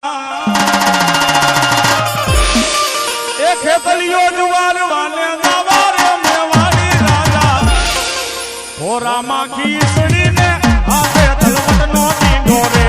એ ખેતલીઓ જુવાર વાલે નવારે મેવાડી રાજા હોરામાં ખીસડીને આપે તલવટનો દીંડો રે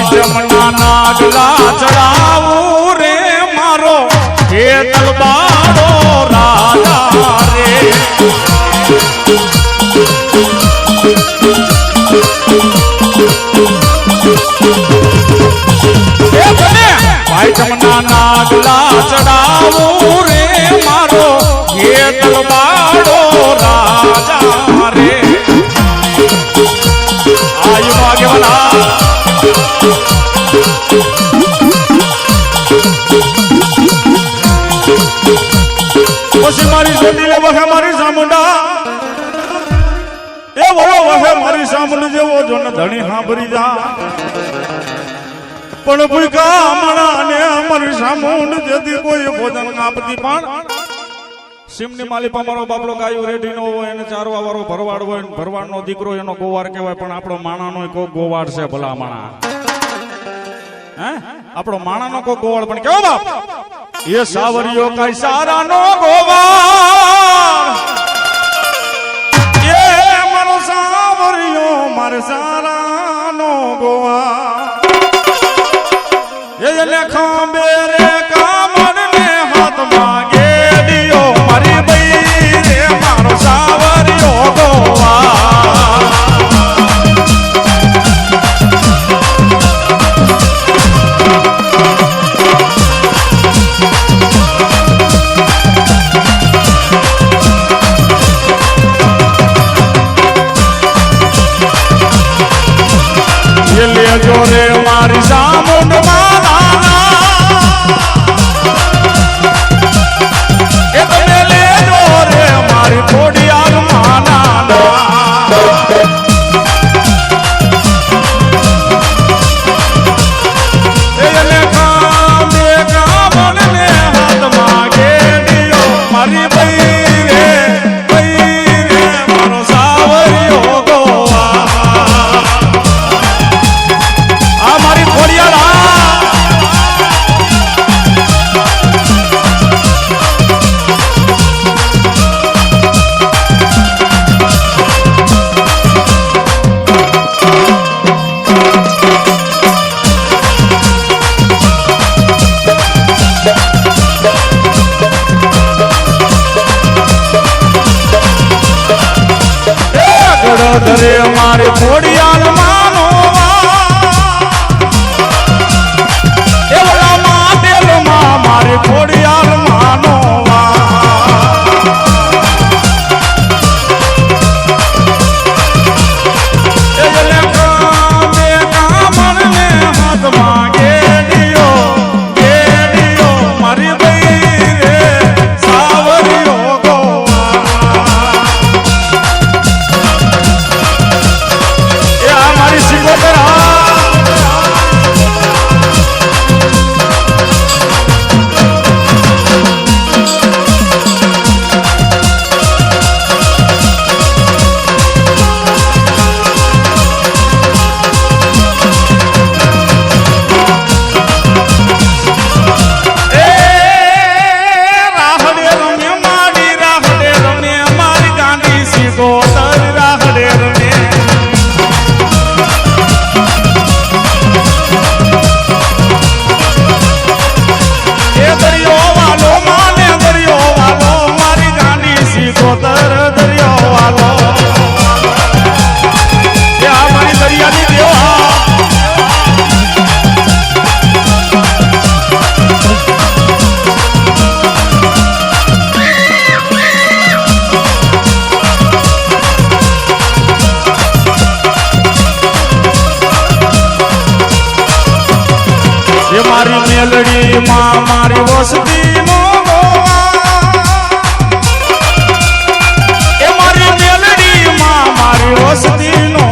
જમના નાગલા ચડાવું રે મારો હે તલબાડો રાજા રે ભાઈ જમના નાગલા ચડાવું રે મારો હે તલબાડો રાજા રે આયુ આગે વાલા પછી મારી જોડી લે વહે મારી સામુંડા એ વહો વહે મારી સામુંડ જેવો જો ને ધણી સાંભળી જા પણ ભૂકા મણા ને મારી સામુંડ જેથી કોઈ ભોજન કાપતી પણ સિમની માલિપા મારો બાપલો ગાયો રેડી નો હોય એને ચારવા વાળો ભરવાડ હોય ભરવાડનો દીકરો એનો ગોવાર કહેવાય પણ આપણો માણાનો કોઈ ગોવાડ છે ભલા માણા હે આપણો માણાનો કોઈ ગોવાડ પણ કેવો બાપ એ સાવરિયો કઈ સારાનો ગોવાર એ મારો સાવરિયો મારે સારાનો ગોવાર એ લેખો બેરે કામણ ને હાથમાં ગેડિયો મારી બઈ રે મારો સાવરિયો ગોવાર લેજો રે મારી સામુંડ એ તમે લેજો રે મારી થોડી આગ મારી બઈ રે મારો સાવરિયો ધરે મારે ખોડિયાલ માનો એવડા માટેલ માં મારે ખોડિયાલ માનો હાથમાં ગેડિયો મારી બઈ રે સાવરિયો મારી મારી મેલડી માં મારી વસતી નો એ મારી મેલડી માં મારી વસતી નો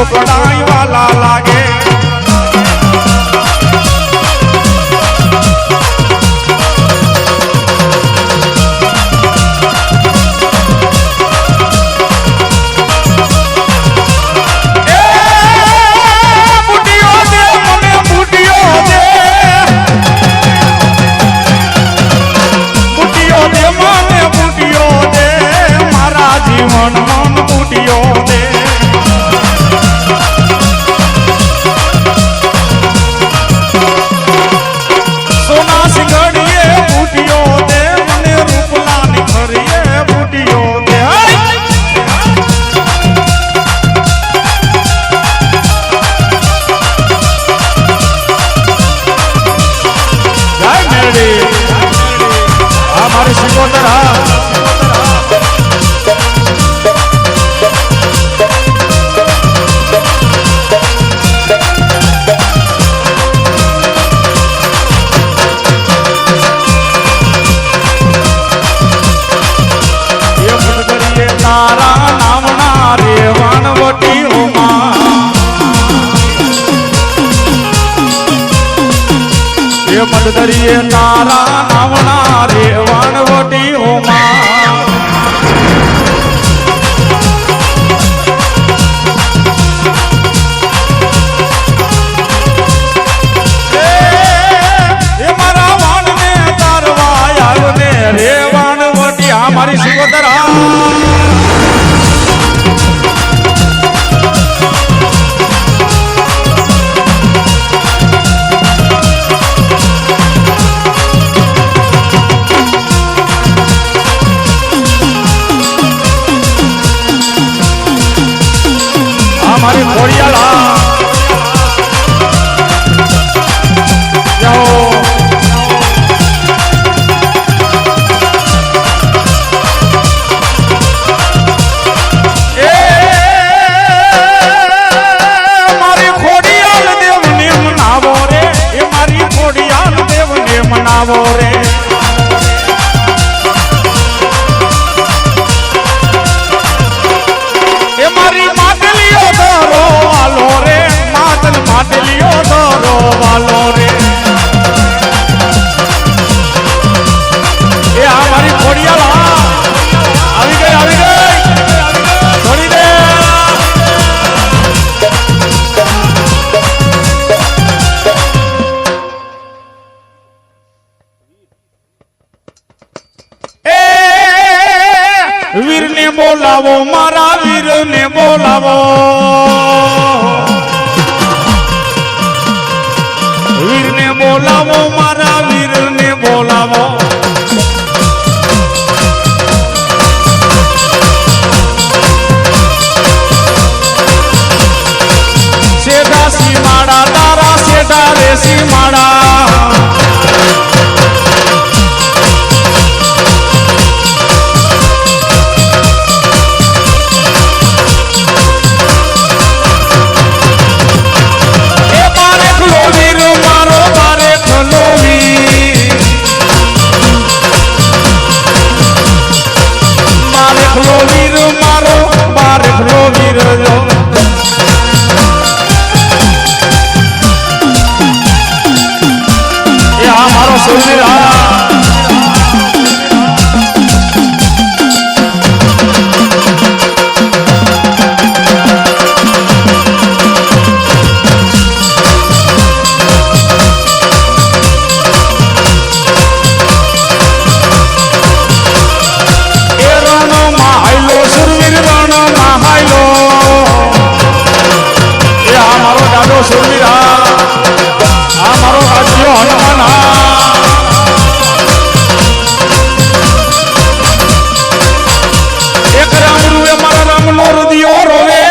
પડાઈ વાલા લાગે જીવન મન બુટિયો દે મદદરીએ તારા નામના રે વાણવટી હોમા એ મારા વાણને તારવા આવ્યો ને રે વાણવટી આ મારી સિકોતરા મારી ખોડિયાલા મારી ખોડિયાલ દેવને મનાવો રે એ મારી ખોડિયાલ દેવને મનાવો રે એ મારી માટલીઓ દરો વાલો રે માટલીઓ દરો વાલો રે એ આ મારી ખોડિયાલા આવી ગઈ છોડી દે વીરને બોલાવો મારા વીરને બોલાવો વીરને બોલાવો મારા વીરને બોલાવો સેઠા સીમાડા તારા સેઠા રે સીમાડા વીર આ મારો રાજ્યો હનુમાન એક રામરૂ એ મારા રામનો હૃદયો રોવે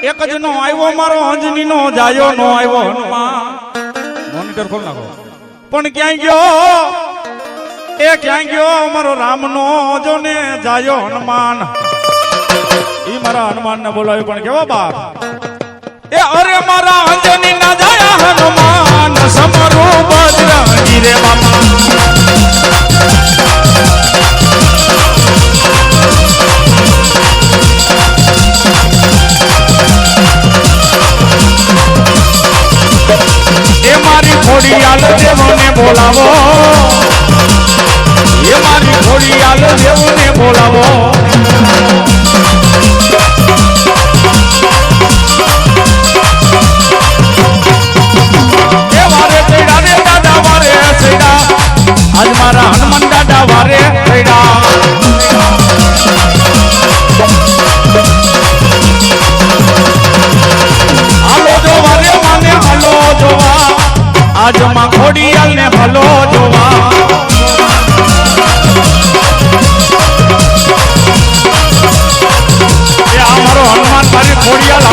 એક જ નો આવ્યો મારો અંજની નો જાયો નો આવ્યો હનુમાન મોનિટર ખોલ નાખો પણ ક્યાં ગયો એ ક્યાં ગયો મારો રામનો જોને જાયો હનુમાન ઈ મારા હનુમાન ને બોલાવ્યો પણ કેવો બાપ એ અરે મારા અંજની ના જાયા હનુમાન સમરો બજરંગી રે બાપા એ મારી ખોડિયાલ દેવને બોલાવો એ મારી ખોડિયાલ દેવને બોલાવો એ વારે ચડ્યા રે દાદા વારે ચડ્યા આજ મારા હનુમાન દાદા વારે ચડ્યા હાલો જો વારે માને હાલો જોવા આજ માં ખોડિયાલ ને ભલો જોવા એ આ મારો હનુમાન મારી ખોડિયાલ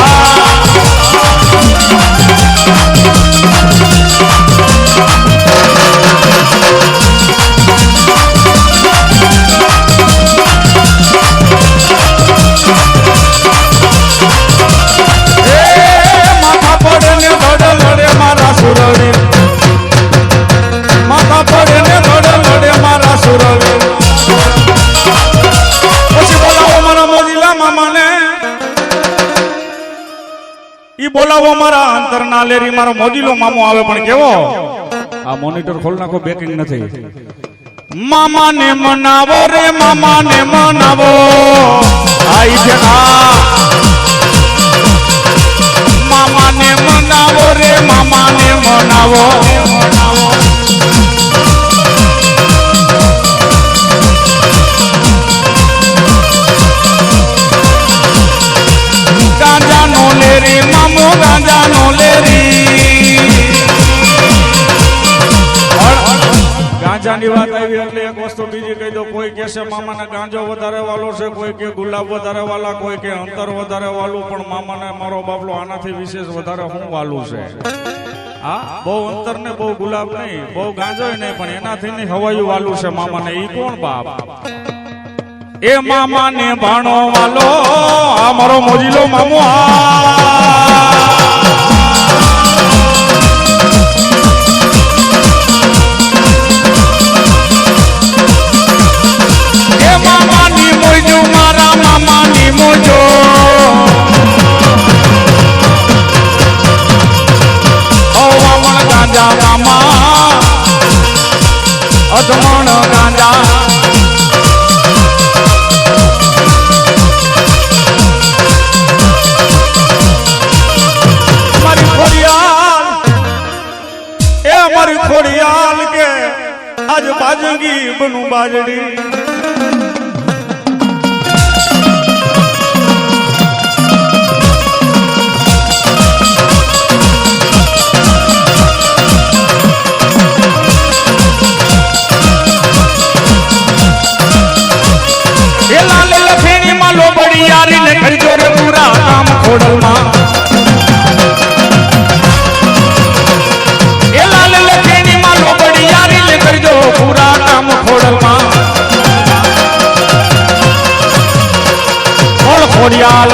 માથા પડે ને ધડ લડે મારા સુરવીર માથા પડે ને ધડ લડે મારા સુરવીર પછી બોલાવો મારા મોજીલા મામાને ઈ બોલાવો મારા અંતરના લેરી મારો મોજીલો મામો આવે પણ કેવો આ મોનિટર ખોલ નાખો બેકિંગ નથી મામાને મનાવો રે મામાને મનાવો આઈ જગા મામાને મનાવો રે મામાને મનાવો ગાંજા નો લેરી મામો ગાંજા નો લેરી ગાંજાની વાત આવી એટલે એક વસ્તુ બીજી કહી દો કોઈ કહે છે મામાને ગાંજો વધારે વાલો છે કોઈ કે ગુલાબ વધારે વાલા કોઈ કે અંતર વધારે વાલું પણ મામાને મારો બાપલો આનાથી વિશેષ વધારે હું વાલું છે હા બહુ અંતર ને બહુ ગુલાબ નહીં બહુ ગાંજો નહીં પણ એનાથી નહીં હવાયું વાલું છે મામાને ઈ કોણ બાપ એ મામાને ભાણો વાલો આ મારો મોજીલો મામો એ મામાની મોજો મારા મામાની મોજો ઓ વામણ ગાંજા મામા અધમણ ગાંજા ખોડિયાલ કે આજ બાજગી બનુ બાજડી એ લાલ લફેણી માં લોબડી યારી ને કરજો રે પૂરા કામ ખોડલ માં પૂરા કામ ખોડલમાં ખોડિયાલ